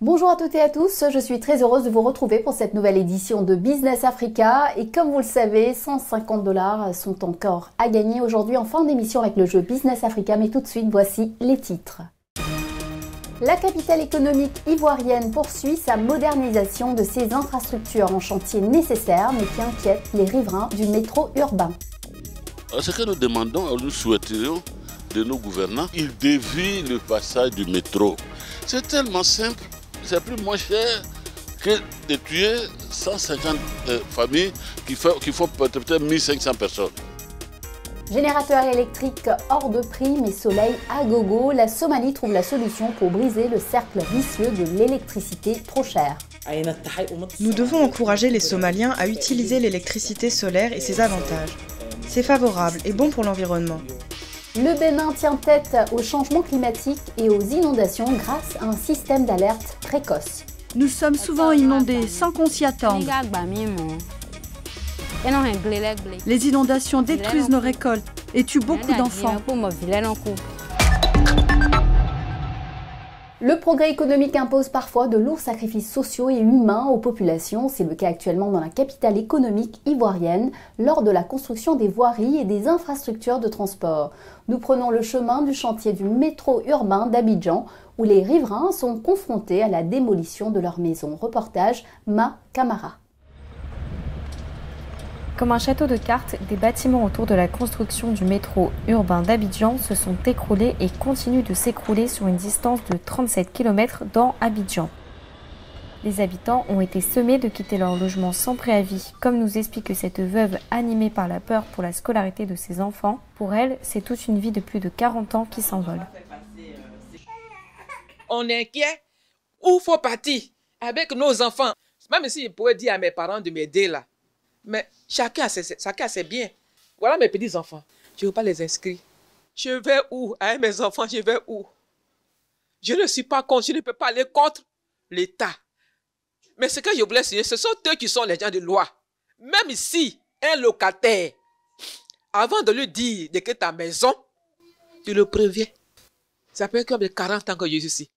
Bonjour à toutes et à tous, je suis très heureuse de vous retrouver pour cette nouvelle édition de Business Africa et comme vous le savez, 150 $ sont encore à gagner aujourd'hui en fin d'émission avec le jeu Business Africa, mais tout de suite voici les titres. La capitale économique ivoirienne poursuit sa modernisation de ses infrastructures en chantier nécessaire mais qui inquiète les riverains du métro urbain. Ce que nous demandons, nous souhaiterions de nos gouvernants, ils dévient le passage du métro. C'est tellement simple. C'est plus moins cher que de tuer 150 familles qui font peut-être 1500 personnes. Générateur électrique hors de prix mais soleil à gogo, la Somalie trouve la solution pour briser le cercle vicieux de l'électricité trop chère. Nous devons encourager les Somaliens à utiliser l'électricité solaire et ses avantages. C'est favorable et bon pour l'environnement. Le Bénin tient tête au changement climatique et aux inondations grâce à un système d'alerte précoce. Nous sommes souvent inondés sans qu'on s'y attende. Les inondations détruisent nos récoltes et tuent beaucoup d'enfants. Le progrès économique impose parfois de lourds sacrifices sociaux et humains aux populations. C'est le cas actuellement dans la capitale économique ivoirienne lors de la construction des voiries et des infrastructures de transport. Nous prenons le chemin du chantier du métro urbain d'Abidjan où les riverains sont confrontés à la démolition de leurs maisons. Reportage Ma Camara. Comme un château de cartes, des bâtiments autour de la construction du métro urbain d'Abidjan se sont écroulés et continuent de s'écrouler sur une distance de 37 km dans Abidjan. Les habitants ont été sommés de quitter leur logement sans préavis, comme nous explique cette veuve animée par la peur pour la scolarité de ses enfants. Pour elle, c'est toute une vie de plus de 40 ans qui s'envole. On est inquiet. Où faut partir avec nos enfants? Même si je pourrais dire à mes parents de m'aider là. Mais chacun a ses biens. Voilà mes petits-enfants. Je ne veux pas les inscrire. Je vais où? Avec mes enfants, je vais où? Je ne suis pas contre, je ne peux pas aller contre l'État. Mais ce que je voulais signer, ce sont eux qui sont les gens de loi. Même ici, un locataire, avant de lui dire de quitter ta maison, tu le préviens. Ça fait comme 40 ans que je suis ici.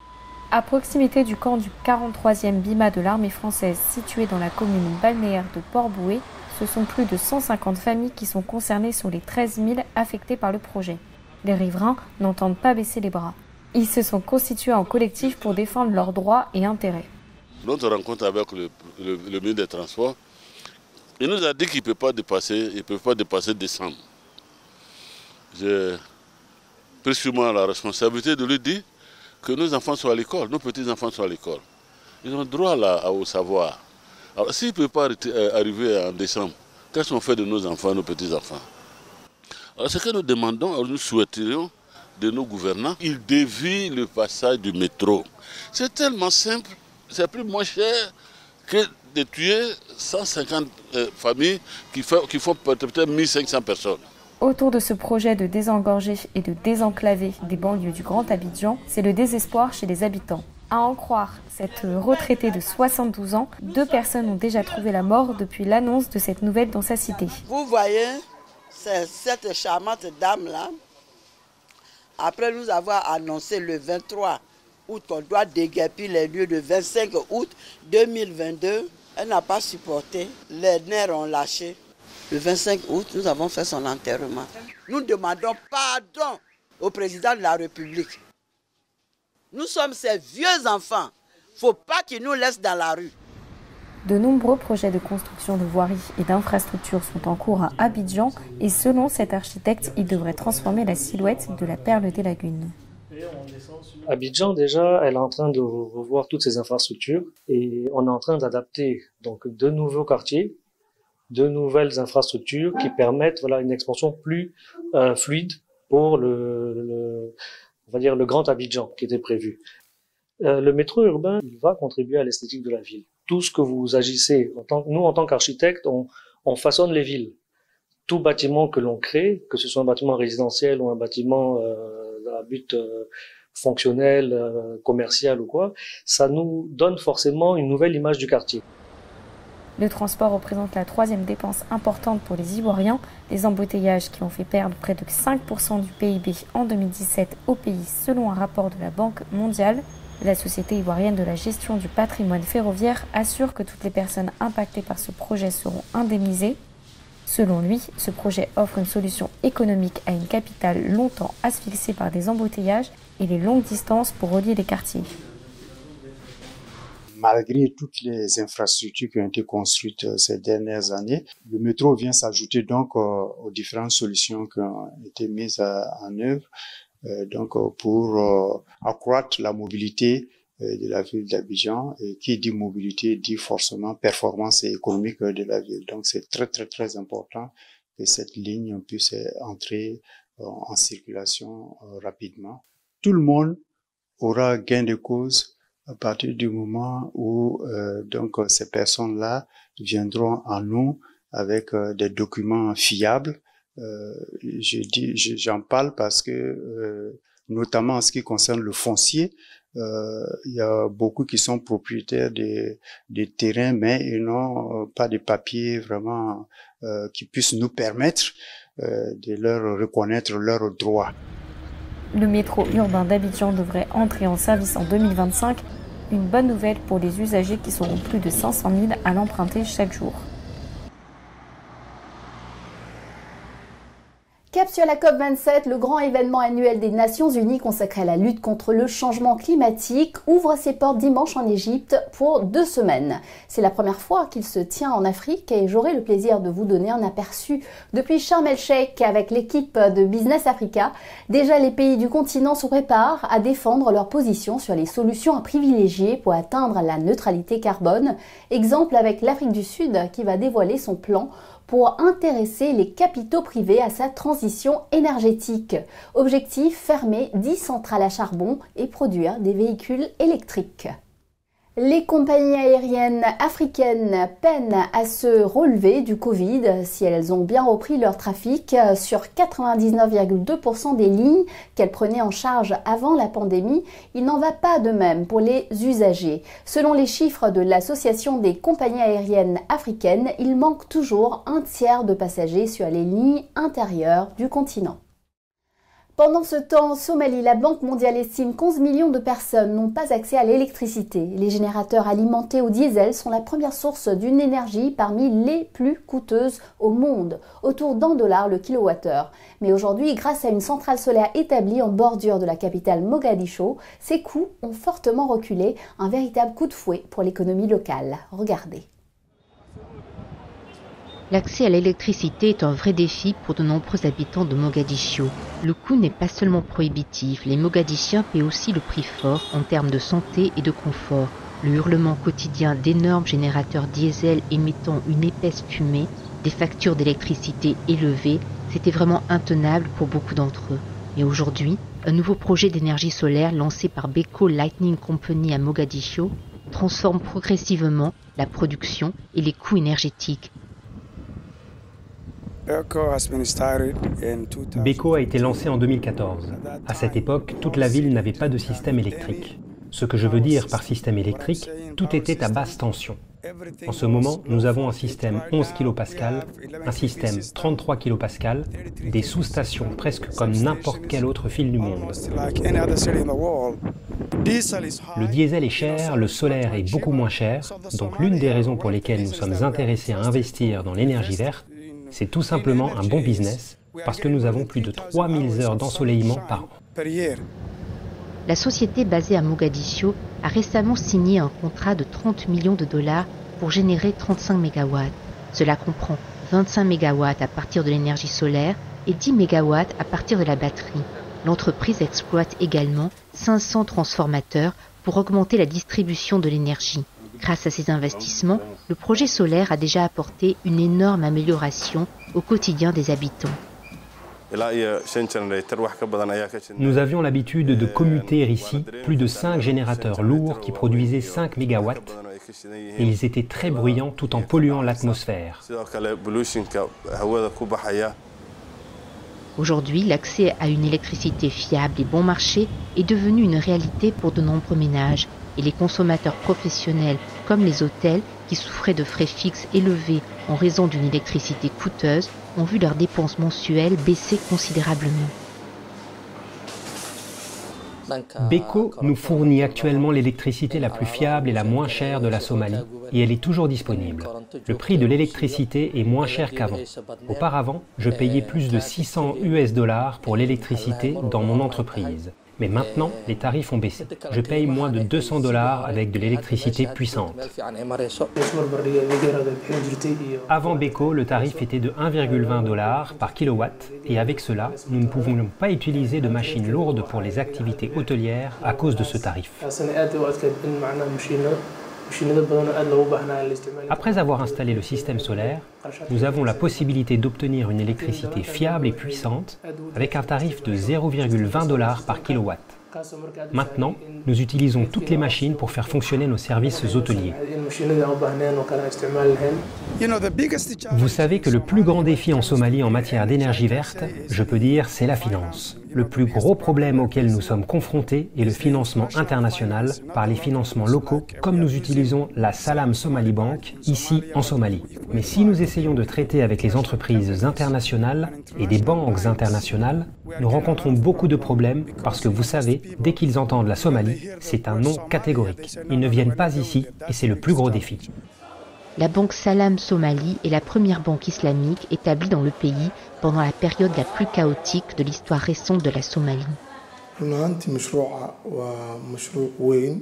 À proximité du camp du 43e BIMA de l'armée française situé dans la commune balnéaire de Port-Bouët, ce sont plus de 150 familles qui sont concernées sur les 13 000 affectées par le projet. Les riverains n'entendent pas baisser les bras. Ils se sont constitués en collectif pour défendre leurs droits et intérêts. Notre rencontre avec le ministre des Transports, il nous a dit qu'il ne peut pas dépasser décembre. J'ai pris sur moi la responsabilité de lui dire que nos enfants soient à l'école, nos petits-enfants soient à l'école. Ils ont droit au savoir. Alors s'ils ne peuvent pas arriver en décembre, qu'est-ce qu'on fait de nos enfants, nos petits-enfants? Alors ce que nous demandons, nous souhaiterions de nos gouvernants, ils dévient le passage du métro. C'est tellement simple, c'est plus moins cher que de tuer 150 familles qui font peut-être 1500 personnes. Autour de ce projet de désengorger et de désenclaver des banlieues du Grand Abidjan, c'est le désespoir chez les habitants. À en croire cette retraitée de 72 ans, 2 personnes ont déjà trouvé la mort depuis l'annonce de cette nouvelle dans sa cité. Vous voyez, c'est cette charmante dame-là, après nous avoir annoncé le 23 août qu'on doit déguerpir les lieux le 25 août 2022, elle n'a pas supporté, les nerfs ont lâché. Le 25 août, nous avons fait son enterrement. Nous demandons pardon au président de la République. Nous sommes ses vieux enfants. Il ne faut pas qu'ils nous laissent dans la rue. De nombreux projets de construction de voiries et d'infrastructures sont en cours à Abidjan et selon cet architecte, il devrait transformer la silhouette de la perle des lagunes. Abidjan, déjà, elle est en train de revoir toutes ses infrastructures et on est en train d'adapter donc de nouveaux quartiers, de nouvelles infrastructures qui permettent une expansion plus fluide pour on va dire le Grand Abidjan qui était prévu. Le métro urbain, il va contribuer à l'esthétique de la ville. Tout ce que vous agissez, nous en tant qu'architectes, on façonne les villes. Tout bâtiment que l'on crée, que ce soit un bâtiment résidentiel ou un bâtiment à but fonctionnel, commercial ou quoi, ça nous donne forcément une nouvelle image du quartier. Le transport représente la troisième dépense importante pour les Ivoiriens. Les embouteillages qui ont fait perdre près de 5% du PIB en 2017 au pays, selon un rapport de la Banque mondiale. La Société ivoirienne de la gestion du patrimoine ferroviaire assure que toutes les personnes impactées par ce projet seront indemnisées. Selon lui, ce projet offre une solution économique à une capitale longtemps asphyxiée par des embouteillages et les longues distances pour relier les quartiers. Malgré toutes les infrastructures qui ont été construites ces dernières années, le métro vient s'ajouter donc aux différentes solutions qui ont été mises en œuvre pour accroître la mobilité de la ville d'Abidjan. Et qui dit mobilité dit forcément performance économique de la ville. Donc c'est très très très important que cette ligne puisse entrer en circulation rapidement. Tout le monde aura gain de cause à partir du moment où ces personnes-là viendront à nous avec des documents fiables. J'en parle parce que notamment en ce qui concerne le foncier, il y a beaucoup qui sont propriétaires des terrains, mais ils n'ont pas de papiers vraiment qui puissent nous permettre de leur reconnaître leurs droits. Le métro urbain d'Abidjan devrait entrer en service en 2025. Une bonne nouvelle pour les usagers qui seront plus de 500 000 à l'emprunter chaque jour. Cap sur la COP27, le grand événement annuel des Nations Unies consacré à la lutte contre le changement climatique, ouvre ses portes dimanche en Égypte pour 2 semaines. C'est la première fois qu'il se tient en Afrique et j'aurai le plaisir de vous donner un aperçu depuis Sharm el-Sheikh avec l'équipe de Business Africa. Déjà, les pays du continent se préparent à défendre leur position sur les solutions à privilégier pour atteindre la neutralité carbone. Exemple avec l'Afrique du Sud qui va dévoiler son plan pour intéresser les capitaux privés à sa transition énergétique. Objectif, fermer 10 centrales à charbon et produire des véhicules électriques. Les compagnies aériennes africaines peinent à se relever du Covid. Si elles ont bien repris leur trafic sur 99,2% des lignes qu'elles prenaient en charge avant la pandémie, il n'en va pas de même pour les usagers. Selon les chiffres de l'Association des compagnies aériennes africaines, il manque toujours un tiers de passagers sur les lignes intérieures du continent. Pendant ce temps, en Somalie, la Banque mondiale estime qu'11 millions de personnes n'ont pas accès à l'électricité. Les générateurs alimentés au diesel sont la première source d'une énergie parmi les plus coûteuses au monde, autour d'$1 le kilowattheure. Mais aujourd'hui, grâce à une centrale solaire établie en bordure de la capitale Mogadiscio, ces coûts ont fortement reculé, un véritable coup de fouet pour l'économie locale. Regardez. L'accès à l'électricité est un vrai défi pour de nombreux habitants de Mogadiscio. Le coût n'est pas seulement prohibitif, les Mogadisciens paient aussi le prix fort en termes de santé et de confort. Le hurlement quotidien d'énormes générateurs diesel émettant une épaisse fumée, des factures d'électricité élevées, c'était vraiment intenable pour beaucoup d'entre eux. Et aujourd'hui, un nouveau projet d'énergie solaire lancé par Beko Lightning Company à Mogadiscio transforme progressivement la production et les coûts énergétiques. Beko a été lancé en 2014. À cette époque, toute la ville n'avait pas de système électrique. Ce que je veux dire par système électrique, tout était à basse tension. En ce moment, nous avons un système 11 kPa, un système 33 kPa, des sous-stations presque comme n'importe quel autre fil du monde. Le diesel est cher, le solaire est beaucoup moins cher, donc l'une des raisons pour lesquelles nous sommes intéressés à investir dans l'énergie verte, c'est tout simplement un bon business parce que nous avons plus de 3000 heures d'ensoleillement par an. La société basée à Mogadiscio a récemment signé un contrat de 30 millions de dollars pour générer 35 MW. Cela comprend 25 MW à partir de l'énergie solaire et 10 MW à partir de la batterie. L'entreprise exploite également 500 transformateurs pour augmenter la distribution de l'énergie. Grâce à ces investissements, le projet solaire a déjà apporté une énorme amélioration au quotidien des habitants. Nous avions l'habitude de commuter ici plus de 5 générateurs lourds qui produisaient 5 MW et ils étaient très bruyants tout en polluant l'atmosphère. Aujourd'hui, l'accès à une électricité fiable et bon marché est devenu une réalité pour de nombreux ménages et les consommateurs professionnels comme les hôtels qui souffraient de frais fixes élevés en raison d'une électricité coûteuse, ont vu leurs dépenses mensuelles baisser considérablement. Beko nous fournit actuellement l'électricité la plus fiable et la moins chère de la Somalie, et elle est toujours disponible. Le prix de l'électricité est moins cher qu'avant. Auparavant, je payais plus de 600 US$ pour l'électricité dans mon entreprise. Mais maintenant, les tarifs ont baissé. Je paye moins de 200$ avec de l'électricité puissante. Avant Beko, le tarif était de 1,20$ par kilowatt, et avec cela, nous ne pouvons pas utiliser de machines lourdes pour les activités hôtelières à cause de ce tarif. Après avoir installé le système solaire, nous avons la possibilité d'obtenir une électricité fiable et puissante avec un tarif de 0,20$ par kilowatt. Maintenant, nous utilisons toutes les machines pour faire fonctionner nos services hôteliers. Vous savez que le plus grand défi en Somalie en matière d'énergie verte, je peux dire, c'est la finance. Le plus gros problème auquel nous sommes confrontés est le financement international par les financements locaux, comme nous utilisons la Salam Somali Bank ici en Somalie. Mais si nous essayons de traiter avec les entreprises internationales et des banques internationales, nous rencontrons beaucoup de problèmes parce que vous savez, dès qu'ils entendent la Somalie, c'est un non catégorique. Ils ne viennent pas ici et c'est le plus gros défi. La banque Salam Somalie est la première banque islamique établie dans le pays pendant la période la plus chaotique de l'histoire récente de la Somalie.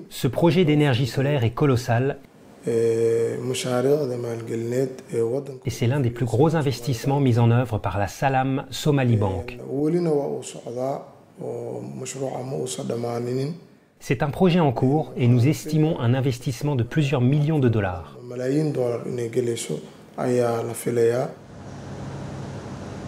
Ce projet d'énergie solaire est colossal et c'est l'un des plus gros investissements mis en œuvre par la Salam Somali Bank. C'est un projet en cours et nous estimons un investissement de plusieurs millions de dollars.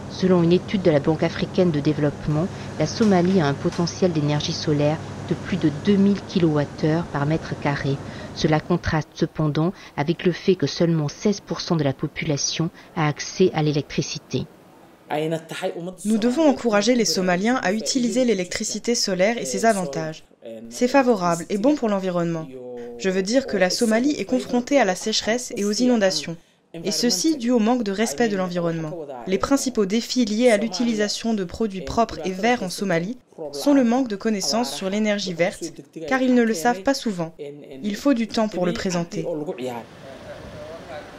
Selon une étude de la Banque africaine de développement, la Somalie a un potentiel d'énergie solaire de plus de 2000 kWh par mètre carré. Cela contraste cependant avec le fait que seulement 16% de la population a accès à l'électricité. Nous devons encourager les Somaliens à utiliser l'électricité solaire et ses avantages. C'est favorable et bon pour l'environnement. Je veux dire que la Somalie est confrontée à la sécheresse et aux inondations, et ceci dû au manque de respect de l'environnement. Les principaux défis liés à l'utilisation de produits propres et verts en Somalie sont le manque de connaissances sur l'énergie verte, car ils ne le savent pas souvent. Il faut du temps pour le présenter.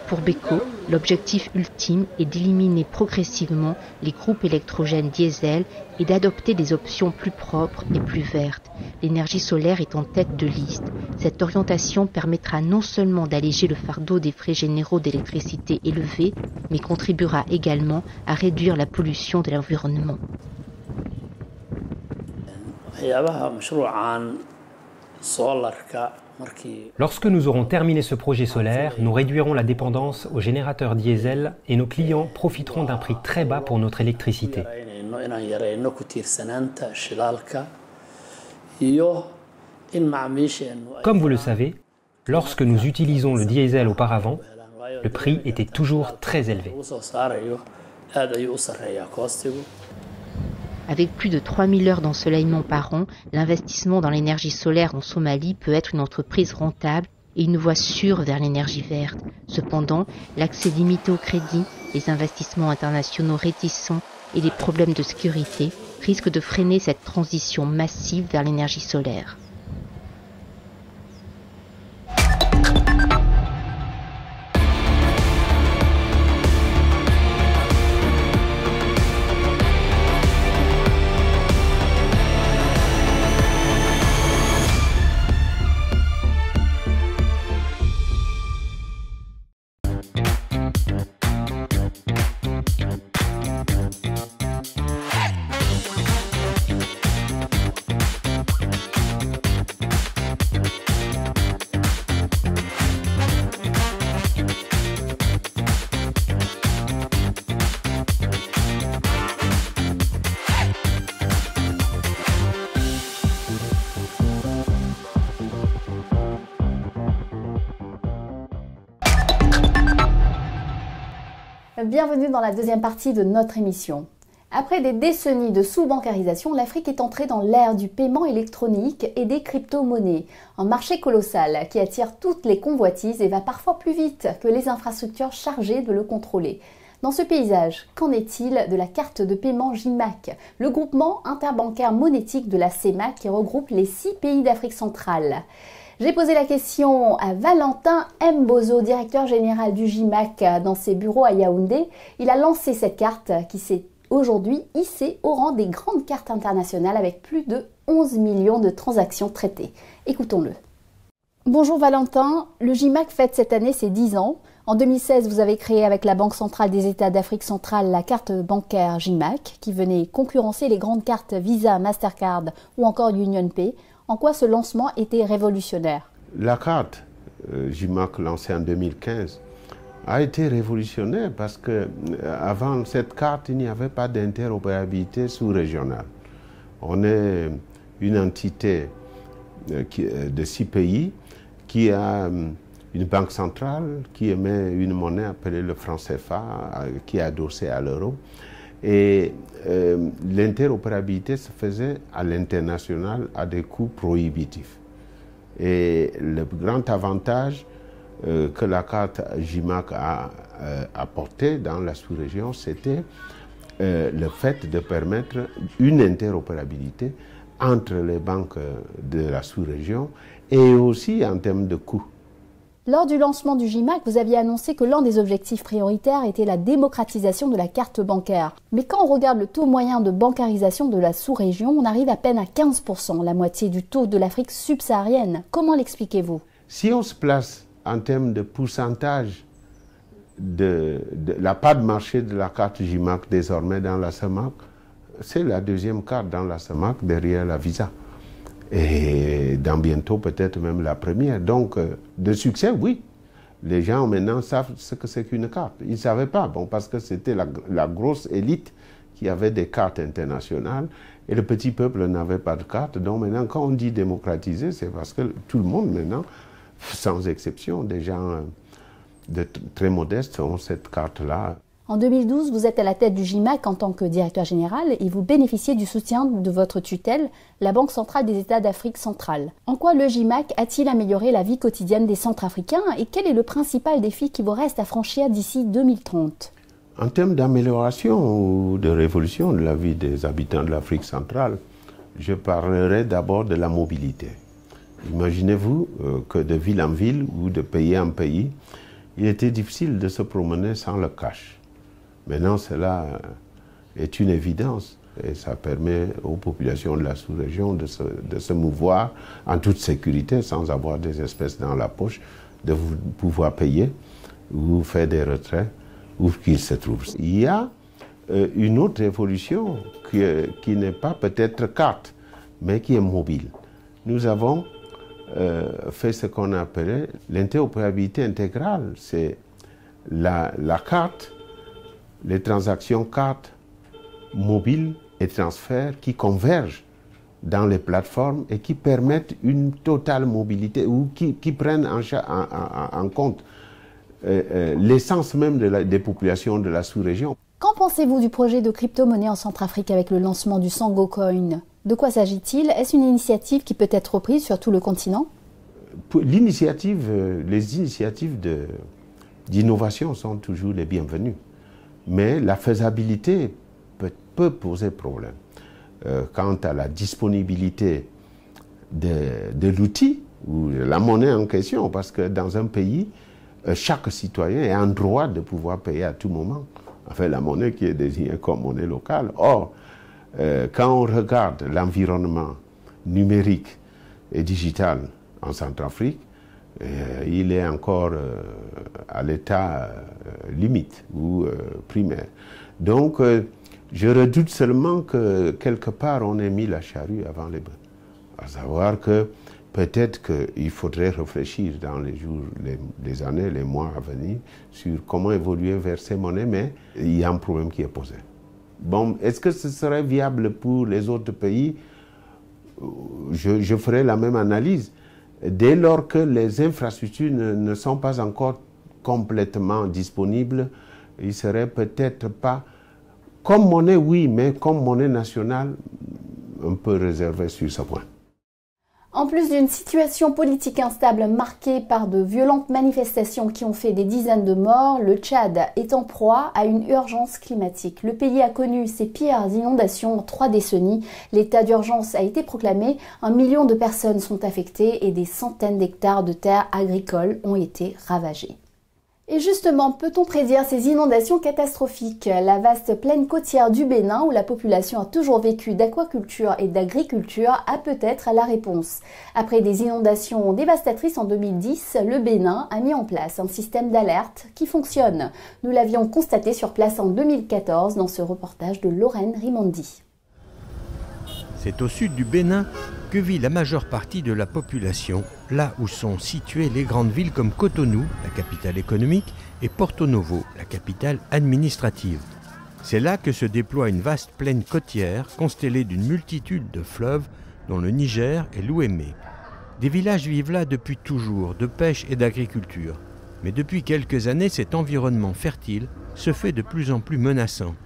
Pour Beko, l'objectif ultime est d'éliminer progressivement les groupes électrogènes diesel et d'adopter des options plus propres et plus vertes. L'énergie solaire est en tête de liste. Cette orientation permettra non seulement d'alléger le fardeau des frais généraux d'électricité élevés, mais contribuera également à réduire la pollution de l'environnement. Lorsque nous aurons terminé ce projet solaire, nous réduirons la dépendance aux générateurs diesel et nos clients profiteront d'un prix très bas pour notre électricité. Comme vous le savez, lorsque nous utilisons le diesel auparavant, le prix était toujours très élevé. Avec plus de 3000 heures d'ensoleillement par an, l'investissement dans l'énergie solaire en Somalie peut être une entreprise rentable et une voie sûre vers l'énergie verte. Cependant, l'accès limité au crédit, les investissements internationaux réticents et les problèmes de sécurité risquent de freiner cette transition massive vers l'énergie solaire. Bienvenue dans la deuxième partie de notre émission. Après des décennies de sous-bancarisation, l'Afrique est entrée dans l'ère du paiement électronique et des crypto-monnaies. Un marché colossal qui attire toutes les convoitises et va parfois plus vite que les infrastructures chargées de le contrôler. Dans ce paysage, qu'en est-il de la carte de paiement JIMAC, le groupement interbancaire monétique de la CEMAC qui regroupe les 6 pays d'Afrique centrale? J'ai posé la question à Valentin Mbozo, directeur général du JIMAC dans ses bureaux à Yaoundé. Il a lancé cette carte qui s'est aujourd'hui hissée au rang des grandes cartes internationales avec plus de 11 millions de transactions traitées. Écoutons-le. Bonjour Valentin, le JIMAC fête cette année ses 10 ans. En 2016, vous avez créé avec la Banque centrale des États d'Afrique centrale la carte bancaire JIMAC qui venait concurrencer les grandes cartes Visa, Mastercard ou encore UnionPay. En quoi ce lancement était révolutionnaire? La carte JIMAC lancée en 2015 a été révolutionnaire parce que avant cette carte, il n'y avait pas d'interopérabilité sous-régionale. On est une entité de 6 pays qui a une banque centrale qui émet une monnaie appelée le franc CFA qui est adossée à l'euro. Et l'interopérabilité se faisait à l'international à des coûts prohibitifs. Et le grand avantage que la carte JIMAC a apporté dans la sous-région, c'était le fait de permettre une interopérabilité entre les banques de la sous-région et aussi en termes de coûts. Lors du lancement du JIMAC, vous aviez annoncé que l'un des objectifs prioritaires était la démocratisation de la carte bancaire. Mais quand on regarde le taux moyen de bancarisation de la sous-région, on arrive à peine à 15%, la moitié du taux de l'Afrique subsaharienne. Comment l'expliquez-vous? Si on se place en termes de pourcentage de la part de marché de la carte JIMAC désormais dans la CEMAC, c'est la deuxième carte dans la CEMAC derrière la Visa. Et dans bientôt peut-être même la première. Donc de succès, oui. Les gens maintenant savent ce que c'est qu'une carte. Ils ne savaient pas, bon, parce que c'était la grosse élite qui avait des cartes internationales et le petit peuple n'avait pas de carte. Donc maintenant, quand on dit démocratiser, c'est parce que tout le monde maintenant, sans exception, des gens très modestes ont cette carte-là. En 2012, vous êtes à la tête du JIMAC en tant que directeur général et vous bénéficiez du soutien de votre tutelle, la Banque centrale des États d'Afrique centrale. En quoi le JIMAC a-t-il amélioré la vie quotidienne des Centrafricains et quel est le principal défi qui vous reste à franchir d'ici 2030? En termes d'amélioration ou de révolution de la vie des habitants de l'Afrique centrale, je parlerai d'abord de la mobilité. Imaginez-vous que de ville en ville ou de pays en pays, il était difficile de se promener sans le cash. Maintenant, cela est une évidence et ça permet aux populations de la sous-région de se mouvoir en toute sécurité sans avoir des espèces dans la poche, de pouvoir payer ou faire des retraits où qu'ils se trouvent. Il y a une autre évolution qui n'est pas peut-être carte, mais qui est mobile. Nous avons fait ce qu'on appelait l'interopérabilité intégrale. C'est la carte, les transactions cartes, mobiles et transferts qui convergent dans les plateformes et qui permettent une totale mobilité ou qui prennent en compte l'essence même des populations de la sous-région. Qu'en pensez-vous du projet de crypto-monnaie en Centrafrique avec le lancement du Sango Coin? De quoi s'agit-il? Est-ce une initiative qui peut être reprise sur tout le continent? Les initiatives d'innovation sont toujours les bienvenues. Mais la faisabilité peut poser problème. Quant à la disponibilité de l'outil ou de la monnaie en question, parce que dans un pays, chaque citoyen est en droit de pouvoir payer à tout moment. Enfin, la monnaie qui est désignée comme monnaie locale. Or, quand on regarde l'environnement numérique et digital en Centrafrique, il est encore à l'état limite ou primaire. Donc, je redoute seulement que quelque part on ait mis la charrue avant les bœufs. À savoir que peut-être qu'il faudrait réfléchir dans les jours, les années, les mois à venir sur comment évoluer vers ces monnaies, mais il y a un problème qui est posé. Bon, est-ce que ce serait viable pour les autres pays? Je ferai la même analyse. Dès lors que les infrastructures ne sont pas encore complètement disponibles, il ne serait peut-être pas Comme monnaie, oui, mais comme monnaie nationale, un peu réservé sur ce point. En plus d'une situation politique instable marquée par de violentes manifestations qui ont fait des dizaines de morts, le Tchad est en proie à une urgence climatique. Le pays a connu ses pires inondations en 3 décennies. L'état d'urgence a été proclamé, 1 million de personnes sont affectées et des centaines d'hectares de terres agricoles ont été ravagés. Et justement, peut-on prédire ces inondations catastrophiques? La vaste plaine côtière du Bénin, où la population a toujours vécu d'aquaculture et d'agriculture, a peut-être la réponse. Après des inondations dévastatrices en 2010, le Bénin a mis en place un système d'alerte qui fonctionne. Nous l'avions constaté sur place en 2014 dans ce reportage de Lorraine Rimondi. C'est au sud du Bénin que vit la majeure partie de la population, là où sont situées les grandes villes comme Cotonou, la capitale économique, et Porto Novo, la capitale administrative. C'est là que se déploie une vaste plaine côtière constellée d'une multitude de fleuves, dont le Niger et l'Ouémé. Des villages vivent là depuis toujours, de pêche et d'agriculture. Mais depuis quelques années, cet environnement fertile se fait de plus en plus menaçant.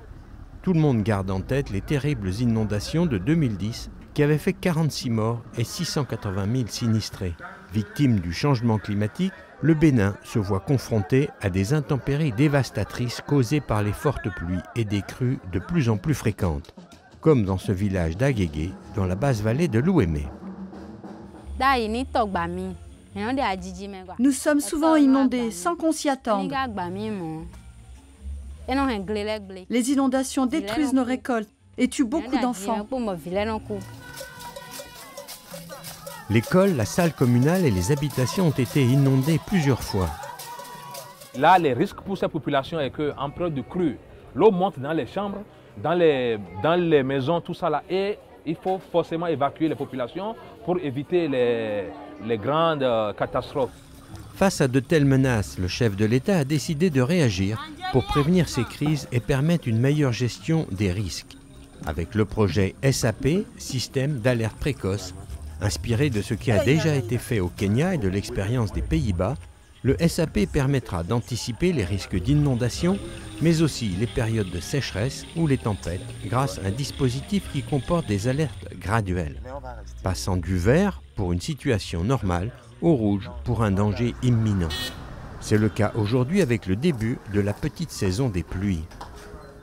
Tout le monde garde en tête les terribles inondations de 2010 qui avaient fait 46 morts et 680 000 sinistrés. Victime du changement climatique, le Bénin se voit confronté à des intempéries dévastatrices causées par les fortes pluies et des crues de plus en plus fréquentes, comme dans ce village d'Agégué, dans la basse vallée de l'Ouémé. Nous sommes souvent inondés sans qu'on s'y attende. Les inondations détruisent nos récoltes et tuent beaucoup d'enfants. L'école, la salle communale et les habitations ont été inondées plusieurs fois. Là, le risque pour ces populations est qu'en période de crue, l'eau monte dans les chambres, dans les maisons, tout ça là, et il faut forcément évacuer les populations pour éviter les grandes catastrophes. Face à de telles menaces, le chef de l'État a décidé de réagir pour prévenir ces crises et permettre une meilleure gestion des risques. Avec le projet SAP, Système d'alerte précoce, inspiré de ce qui a déjà été fait au Kenya et de l'expérience des Pays-Bas, le SAP permettra d'anticiper les risques d'inondation, mais aussi les périodes de sécheresse ou les tempêtes, grâce à un dispositif qui comporte des alertes graduelles, passant du vert pour une situation normale au rouge pour un danger imminent. C'est le cas aujourd'hui avec le début de la petite saison des pluies.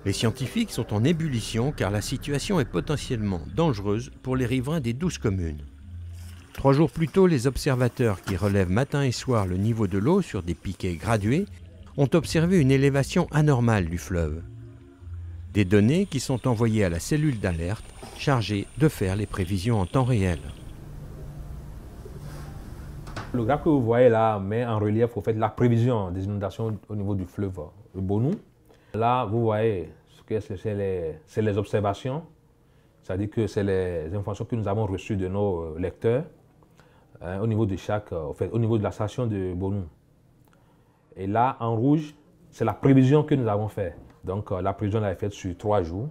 Les scientifiques sont en ébullition car la situation est potentiellement dangereuse pour les riverains des 12 communes. 3 jours plus tôt, les observateurs qui relèvent matin et soir le niveau de l'eau sur des piquets gradués ont observé une élévation anormale du fleuve. Des données qui sont envoyées à la cellule d'alerte chargée de faire les prévisions en temps réel. Le graphe que vous voyez là met en relief au fait la prévision des inondations au niveau du fleuve Bonou. Là, vous voyez ce que c'est les observations, c'est-à-dire que c'est les informations que nous avons reçues de nos lecteurs au niveau de au niveau de la station de Bonou. Et là, en rouge, c'est la prévision que nous avons faite. Donc la prévision elle est faite sur 3 jours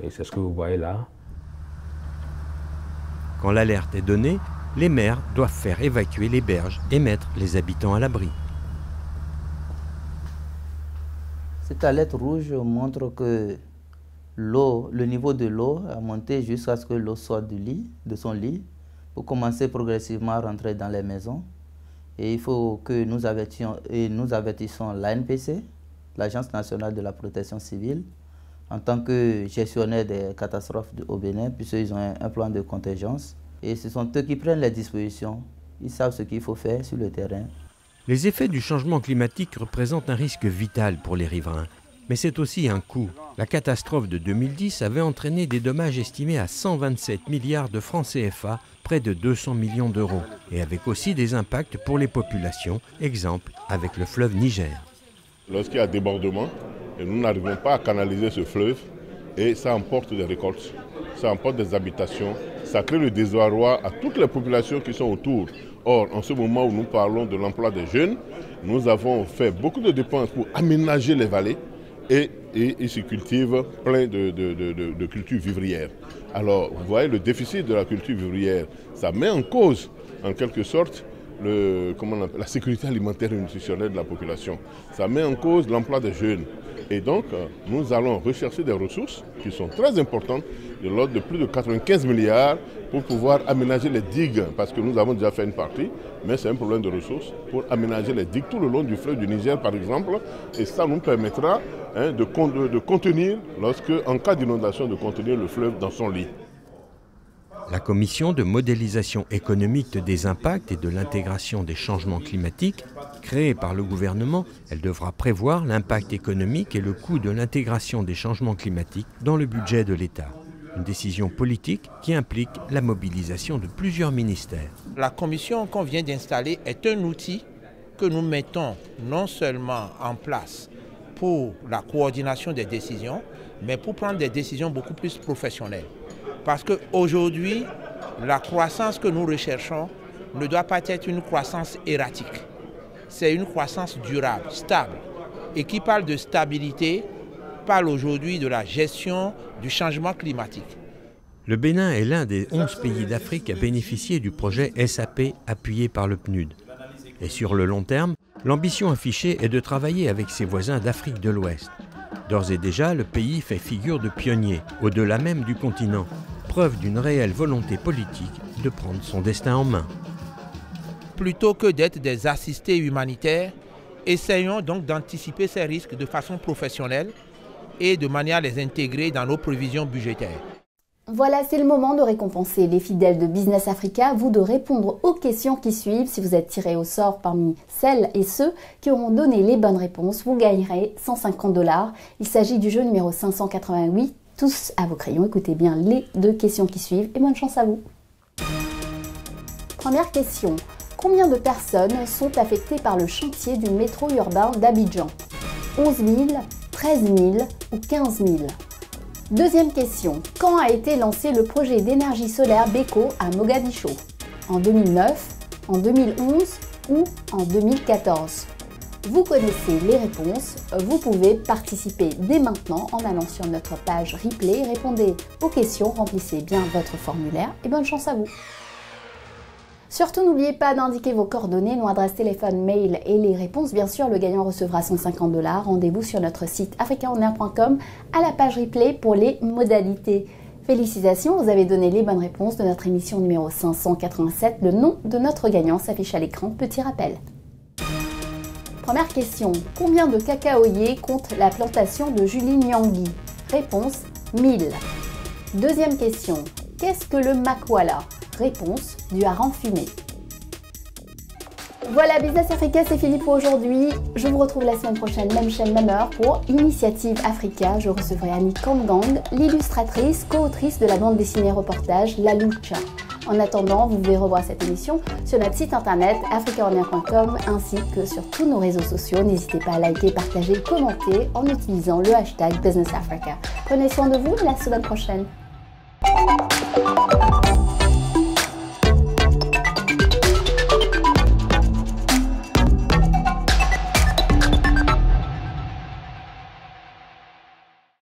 et c'est ce que vous voyez là. Quand l'alerte est donnée, les maires doivent faire évacuer les berges et mettre les habitants à l'abri. Cette alerte rouge montre que le niveau de l'eau a monté jusqu'à ce que l'eau sorte de son lit pour commencer progressivement à rentrer dans les maisons. Et il faut que nous avertissons l'ANPC, l'Agence nationale de la protection civile, en tant que gestionnaire des catastrophes au Bénin, puisqu'ils ont un plan de contingence. Et ce sont eux qui prennent les dispositions. Ils savent ce qu'il faut faire sur le terrain. Les effets du changement climatique représentent un risque vital pour les riverains. Mais c'est aussi un coût. La catastrophe de 2010 avait entraîné des dommages estimés à 127 milliards de francs CFA, près de 200 millions d'euros. Et avec aussi des impacts pour les populations, exemple avec le fleuve Niger. Lorsqu'il y a débordement, et nous n'arrivons pas à canaliser ce fleuve, et ça emporte des récoltes, ça emporte des habitations, ça crée le désarroi à toutes les populations qui sont autour. Or, en ce moment où nous parlons de l'emploi des jeunes, nous avons fait beaucoup de dépenses pour aménager les vallées et ils se cultivent plein de cultures vivrières. Alors, vous voyez, le déficit de la culture vivrière, ça met en cause, en quelque sorte, la sécurité alimentaire et nutritionnelle de la population. Ça met en cause l'emploi des jeunes. Et donc, nous allons rechercher des ressources qui sont très importantes, de l'ordre de plus de 95 milliards, pour pouvoir aménager les digues, parce que nous avons déjà fait une partie, mais c'est un problème de ressources, pour aménager les digues tout le long du fleuve du Niger, par exemple, et ça nous permettra de contenir, en cas d'inondation, de contenir le fleuve dans son lit. La commission de modélisation économique des impacts et de l'intégration des changements climatiques, créée par le gouvernement, elle devra prévoir l'impact économique et le coût de l'intégration des changements climatiques dans le budget de l'État. Une décision politique qui implique la mobilisation de plusieurs ministères. La commission qu'on vient d'installer est un outil que nous mettons non seulement en place pour la coordination des décisions, mais pour prendre des décisions beaucoup plus professionnelles. Parce qu'aujourd'hui, la croissance que nous recherchons ne doit pas être une croissance erratique. C'est une croissance durable, stable. Et qui parle de stabilité, parle aujourd'hui de la gestion du changement climatique. Le Bénin est l'un des 11 pays d'Afrique à bénéficier du projet SAP appuyé par le PNUD. Et sur le long terme, l'ambition affichée est de travailler avec ses voisins d'Afrique de l'Ouest. D'ores et déjà, le pays fait figure de pionnier, au-delà même du continent, preuve d'une réelle volonté politique de prendre son destin en main. Plutôt que d'être des assistés humanitaires, essayons donc d'anticiper ces risques de façon professionnelle et de manière à les intégrer dans nos prévisions budgétaires. Voilà, c'est le moment de récompenser les fidèles de Business Africa, vous de répondre aux questions qui suivent. Si vous êtes tiré au sort parmi celles et ceux qui auront donné les bonnes réponses, vous gagnerez 150 $. Il s'agit du jeu numéro 588. Tous à vos crayons, écoutez bien les 2 questions qui suivent et bonne chance à vous. Première question. Combien de personnes sont affectées par le chantier du métro urbain d'Abidjan? 11 000, 13 000 ou 15 000? Deuxième question. Quand a été lancé le projet d'énergie solaire Beko à Mogadiscio? En 2009, en 2011 ou en 2014? Vous connaissez les réponses, vous pouvez participer dès maintenant en allant sur notre page replay, répondez aux questions, remplissez bien votre formulaire et bonne chance à vous. Surtout n'oubliez pas d'indiquer vos coordonnées, nos adresses téléphone, mail et les réponses. Bien sûr, le gagnant recevra 150 $. Rendez-vous sur notre site africaonair.com à la page replay pour les modalités. Félicitations, vous avez donné les bonnes réponses de notre émission numéro 587. Le nom de notre gagnant s'affiche à l'écran, petit rappel. Première question. Combien de cacaoyers compte la plantation de Julie Nyangui? Réponse 1000. Deuxième question. Qu'est-ce que le makwala? Réponse du hareng fumé. Voilà, Business Africa, c'est fini pour aujourd'hui. Je vous retrouve la semaine prochaine, même chaîne, même heure, pour Initiative Africa. Je recevrai Annie Kangang, l'illustratrice, co-autrice de la bande dessinée reportage La Lucha. En attendant, vous pouvez revoir cette émission sur notre site internet africaonair.com ainsi que sur tous nos réseaux sociaux. N'hésitez pas à liker, partager, commenter en utilisant le hashtag Business Africa. Prenez soin de vous, la semaine prochaine.